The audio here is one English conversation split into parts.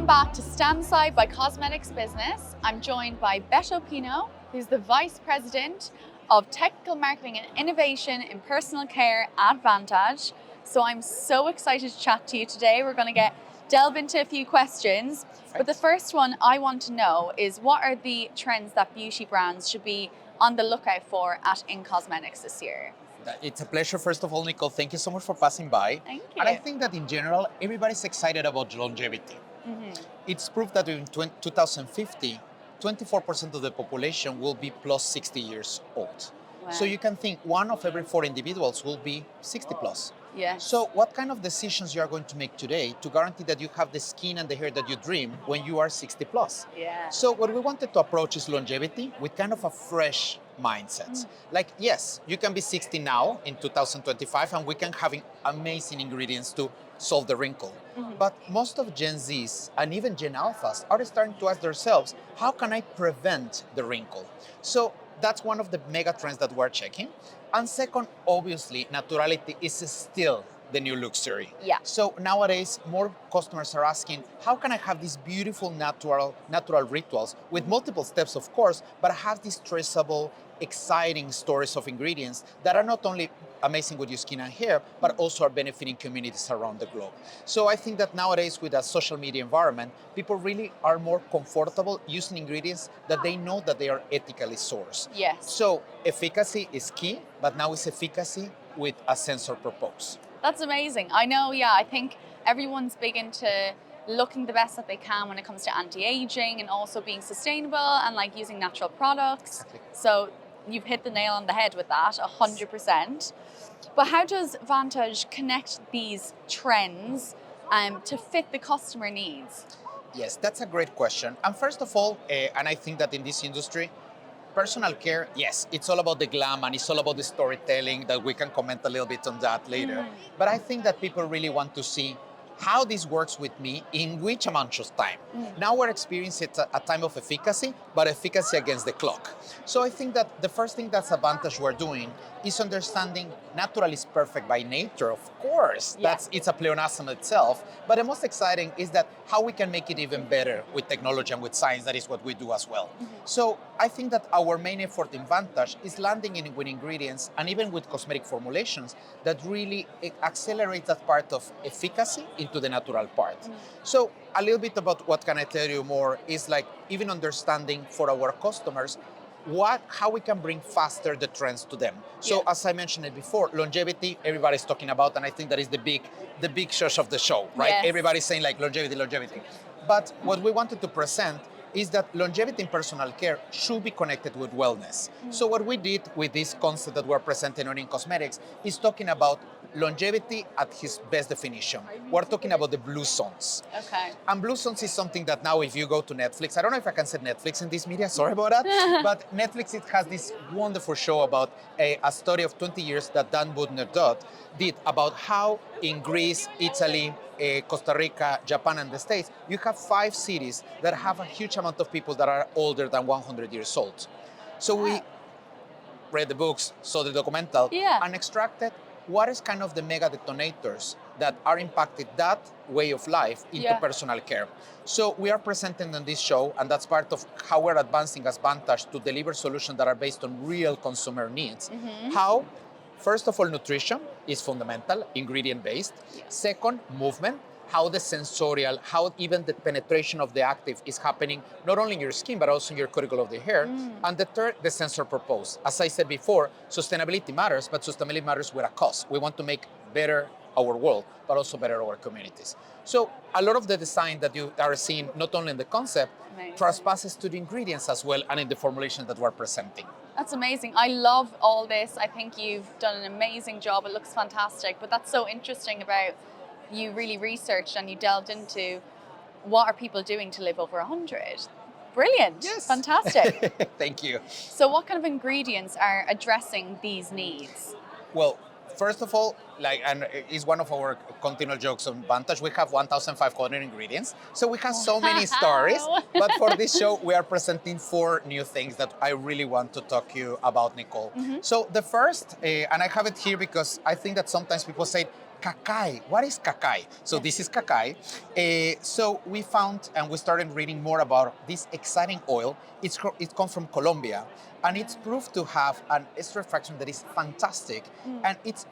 back to Stand Side by Cosmetics Business. I'm joined by Beto Pino, who's the Vice President of Technical Marketing and Innovation in Personal Care at Vantage. So I'm so excited to chat to you today. We're going to delve into a few questions. But the first one I want to know is, what are the trends that beauty brands should be on the lookout for at In Cosmetics this year? It's a pleasure, first of all, Nicole. Thank you so much for passing by. Thank you. And I think that in general, everybody's excited about longevity. It's proof that in 2050, 24% of the population will be plus 60 years old. Wow. So you can think 1 of every 4 individuals will be 60 plus. Yes. So what kind of decisions you are going to make today to guarantee that you have the skin and the hair that you dream when you are 60 plus? Yeah. So what we wanted to approach is longevity with kind of a fresh mindset. Like, yes, you can be 60 now in 2025 and we can have amazing ingredients to solve the wrinkle. But most of Gen Zs and even Gen Alphas are starting to ask themselves, how can I prevent the wrinkle? So that's one of the mega trends that we're checking. And second, obviously, naturality is still the new luxury. Yeah. So nowadays, more customers are asking, how can I have these beautiful natural rituals with multiple steps, of course, but have these traceable, exciting stories of ingredients that are not only amazing with your skin and hair, but also are benefiting communities around the globe. So I think that nowadays, with a social media environment, people really are more comfortable using ingredients that they know that they are ethically sourced. Yes. So efficacy is key, but now it's efficacy with a sensor purpose. That's amazing. I know, yeah, I think everyone's big into looking the best that they can when it comes to anti-aging and also being sustainable and like using natural products. Exactly. So you've hit the nail on the head with that, 100%. But how does Vantage connect these trends to fit the customer needs? Yes, that's a great question. And first of all, and I think that in this industry, personal care, yes, it's all about the glam and it's all about the storytelling, that we can comment a little bit on that later. But I think that people really want to see how this works with me in which amount of time. Now we're experiencing a time of efficacy, but efficacy against the clock. So I think that the first thing that's advantage we're doing is understanding natural is perfect by nature, of course. Yeah. It's a pleonasm itself. But the most exciting is that how we can make it even better with technology and with science. That is what we do as well. So I think that our main effort in Vantage is landing in with ingredients and even with cosmetic formulations that really accelerate that part of efficacy into the natural part. So a little bit about what can I tell you more is like even understanding for our customers how we can bring faster the trends to them. So as I mentioned it before, longevity, everybody's talking about, and I think that is the big shush of the show, right? Yes. Everybody's saying like longevity. But what we wanted to present is that longevity in personal care should be connected with wellness. So what we did with this concept that we're presenting on In Cosmetics is talking about longevity at its best definition. We're talking about the blue zones. Okay. And blue zones is something that now if you go to Netflix, I don't know if I can say Netflix in this media, sorry about that, but Netflix, it has this wonderful show about a study of 20 years that Dan Budner did about how in Greece, Italy, Costa Rica, Japan, and the States, you have 5 cities that have a huge amount of people that are older than 100 years old. So we read the books, saw the documental, and extracted what is kind of the mega detonators that are impacted that way of life into personal care. So we are presenting on this show, and that's part of how we're advancing as Vantage to deliver solutions that are based on real consumer needs. How, first of all, nutrition is fundamental, ingredient-based. Second, movement, how the sensorial, how even the penetration of the active is happening, not only in your skin, but also in your cuticle of the hair. And the third, the sensor purpose. As I said before, sustainability matters, but sustainability matters with a cost. We want to make better our world, but also better our communities. So a lot of the design that you are seeing, not only in the concept, trespasses to the ingredients as well, and in the formulations that we're presenting. That's amazing. I love all this. I think you've done an amazing job. It looks fantastic. But that's so interesting about you really researched and you delved into what are people doing to live over 100. Brilliant. Yes. Fantastic. Thank you. So what kind of ingredients are addressing these needs? Well, first of all, and it's one of our continual jokes on Vantage, we have 1,500 ingredients. So we have so many stories. But for this show, we are presenting 4 new things that I really want to talk to you about, Nicole. So the first, and I have it here because I think that sometimes people say, Cacai. What is cacai? So this is cacai. So we found and we started reading more about this exciting oil. It comes from Colombia, and it's proved to have an extraction that is fantastic, and it's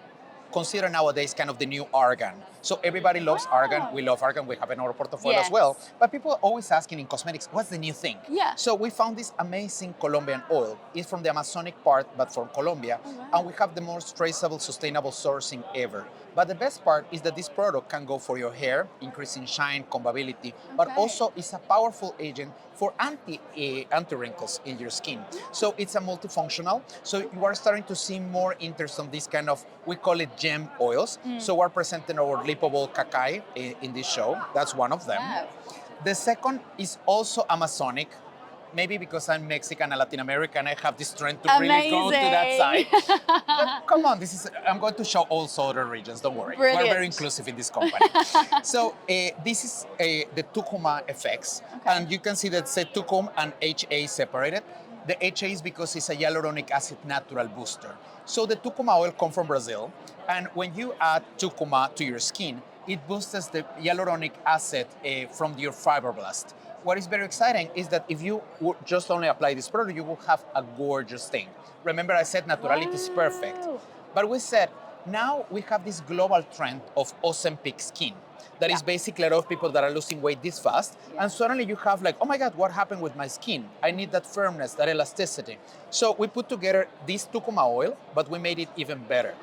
considered nowadays kind of the new argan. So everybody loves argan. We love argan. We have in our portfolio as well. But people are always asking in cosmetics, what's the new thing? Yeah. So we found this amazing Colombian oil. It's from the Amazonic part, but from Colombia. And we have the most traceable, sustainable sourcing ever. But the best part is that this product can go for your hair, increasing shine, combability, but also it's a powerful agent for anti-wrinkles in your skin. So it's a multifunctional. So you are starting to see more interest on this kind of, we call it gem oils. So we're presenting our lipable cacai in this show. That's one of them. Wow. The second is also Amazonic. Maybe because I'm Mexican and Latin American, I have this trend to really go to that side. But come on, I'm going to show also other regions, don't worry. Brilliant. We're very inclusive in this company. So this is the Tucuma effects. And you can see that say Tucum and HA separated. The HA is because it's a hyaluronic acid natural booster. So the Tucuma oil comes from Brazil. And when you add Tucuma to your skin, it boosts the hyaluronic acid from your fibroblast. What is very exciting is that if you would just only apply this product, you will have a gorgeous thing. Remember I said naturality is perfect. But we said, now we have this global trend of Ozempic skin. That is basically a lot of people that are losing weight this fast. And suddenly you have like, oh my God, what happened with my skin? I need that firmness, that elasticity. So we put together this Tucuma oil, but we made it even better.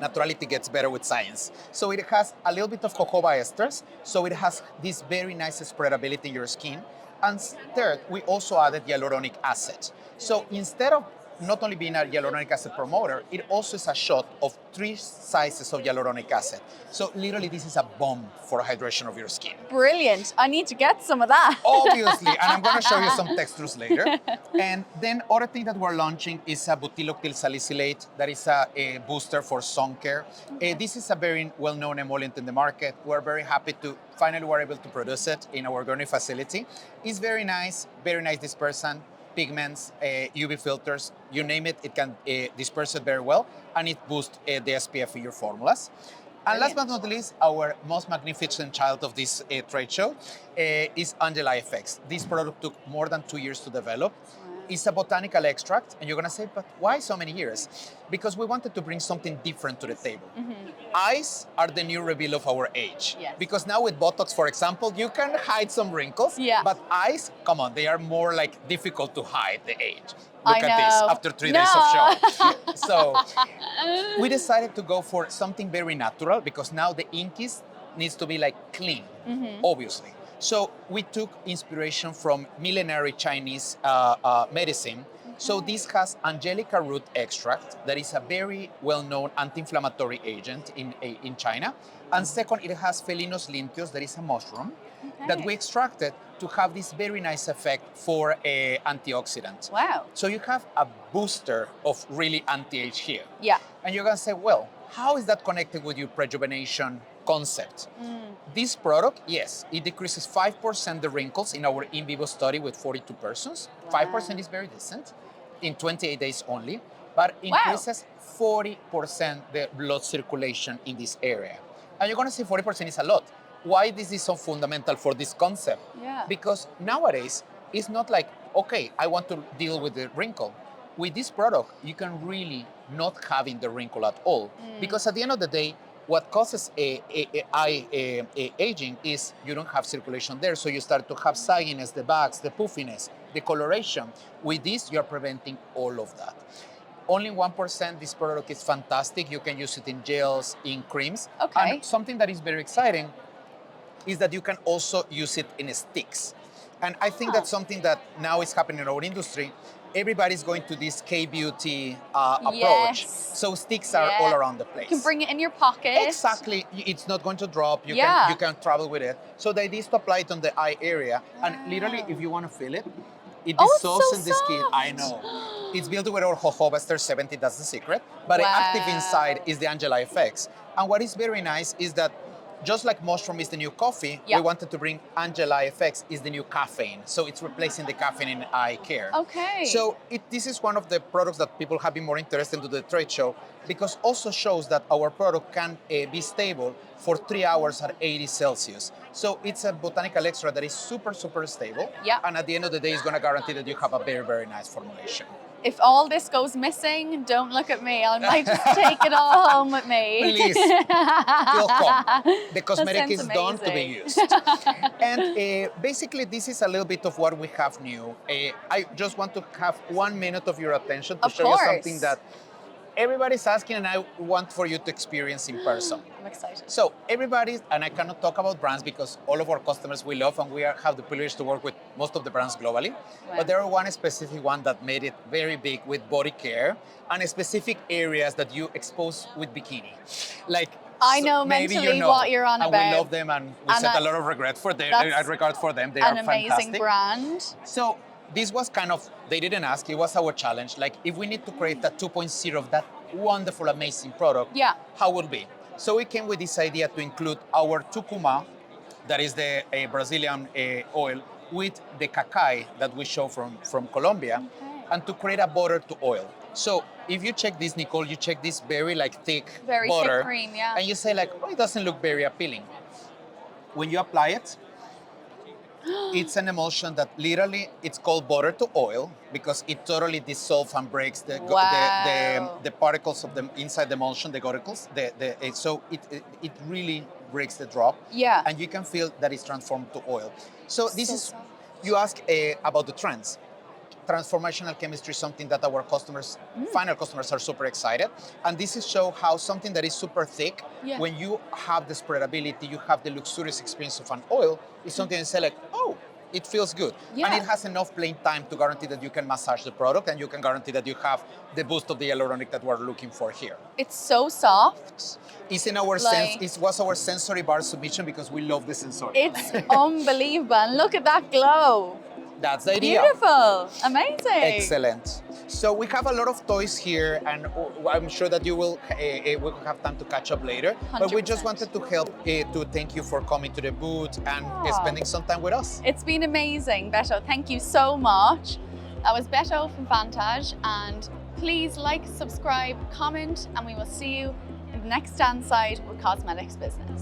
Naturality gets better with science. So it has a little bit of jojoba esters, so it has this very nice spreadability in your skin. And third, we also added hyaluronic acid. So instead of not only being a hyaluronic acid promoter, it also is a shot of 3 sizes of hyaluronic acid. So literally this is a bomb for hydration of your skin. Brilliant. I need to get some of that. Obviously, and I'm going to show you some textures later. And then other thing that we're launching is a butyloctyl salicylate that is a booster for sun care. This is a very well-known emollient in the market. We're very happy to finally we're able to produce it in our Gurney facility. It's very nice dispersant, pigments, UV filters, you name it, it can disperse it very well, and it boosts the SPF in your formulas. And last but not least, our most magnificent child of this trade show is Angela FX. This product took more than 2 years to develop. It's a botanical extract, and you're gonna say, but why so many years? Because we wanted to bring something different to the table. Eyes are the new reveal of our age. Because now with Botox, for example, you can hide some wrinkles, but eyes, come on, they are more like difficult to hide the age. Look at this, after 3 days of show. So we decided to go for something very natural because now the inkies needs to be like clean, obviously. So we took inspiration from millenary Chinese medicine. So this has angelica root extract that is a very well-known anti-inflammatory agent in China. And second, it has Felinus linteus, that is a mushroom, that we extracted to have this very nice effect for antioxidants. Wow. So you have a booster of really anti-age here. Yeah. And you're gonna say, well, how is that connected with your rejuvenation concept? This product, yes, it decreases 5% the wrinkles in our in vivo study with 42 persons. 5% is very decent in 28 days only, but increases 40% the blood circulation in this area. And you're gonna say 40% is a lot. Why this is so fundamental for this concept? Because nowadays, it's not like, okay, I want to deal with the wrinkle. With this product, you can really not having the wrinkle at all. Because at the end of the day, what causes aging is you don't have circulation there, so you start to have sagginess, the bags, the puffiness, the coloration. With this, you're preventing all of that. Only 1%, this product is fantastic. You can use it in gels, in creams. And something that is very exciting is that you can also use it in sticks. And I think that's something that now is happening in our industry. Everybody's going to this K-beauty approach. So sticks are all around the place. You can bring it in your pocket. Exactly. It's not going to drop. You can travel with it. So the idea is to apply it on the eye area. And literally, if you want to feel it, it dissolves in the skin. I know. It's built with our jojoba ester 70, that's the secret. But the active inside is the Angela FX. And what is very nice is that just like mushroom is the new coffee, Yeah. we wanted to bring Angela FX is the new caffeine. So it's replacing the caffeine in eye care. Okay. So this is one of the products that people have been more interested to the trade show because also shows that our product can be stable for 3 hours at 80 Celsius. So it's a botanical extract that is super, super stable. Yeah. And at the end of the day, it's going to guarantee that you have a very, very nice formulation. If all this goes missing, don't look at me. I might just take it all home with me. Please, feel calm. The cosmetic sounds is done to be amazing. used. And basically, this is a little bit of what we have new. I just want to have 1 minute of your attention to Of show you course. something that everybody's asking and I want for you to experience in person. I'm excited. So everybody, and I cannot talk about brands because all of our customers we love and have the privilege to work with most of the brands globally. Wow. But there are one specific one that made it very big with body care and specific areas that you expose with bikini. Like I know maybe mentally you know, what you're on and about. we love them and we And set a that- lot of regret for them. that's Regard for them. They An are amazing fantastic. brand. So this was kind of, they didn't ask, it was our challenge. Like if we need to create that 2.0 of that wonderful, amazing product, Yeah. how would it be? So we came with this idea to include our tucumã, that is the Brazilian oil, with the cacao that we show from Colombia, Okay. and to create a butter to oil. So if you check this, Nicole, you check this very like thick Very butter, thick cream, yeah. and you say like, oh, it doesn't look very appealing. When you apply it, it's an emulsion that literally it's called butter to oil because it totally dissolves and breaks Wow. the particles of the inside the emulsion, the goticles. So it really breaks the drop. Yeah. And you can feel that it's transformed to oil. So this So is, soft. you ask about the trends. Transformational chemistry is something that our customers, final customers, are super excited. And this is show how something that is super thick, Yeah. when you have the spreadability, you have the luxurious experience of an oil, is something you say like, oh, it feels good. Yeah. And it has enough plain time to guarantee that you can massage the product and you can guarantee that you have the boost of the hyaluronic that we're looking for here. It's so soft. It's in our Like- it was our sensory bar submission because we love the sensory. It's unbelievable. And look at that glow. That's the idea. Beautiful. Amazing. Excellent. So we have a lot of toys here, and I'm sure that you will we'll have time to catch up later. But we just 100%. wanted to help to thank you for coming to the booth and Aw. spending some time with us. It's been amazing, Beto. Thank you so much. That was Beto from Vantage. And please like, subscribe, comment, and we will see you in the next stand side with Cosmetics Business.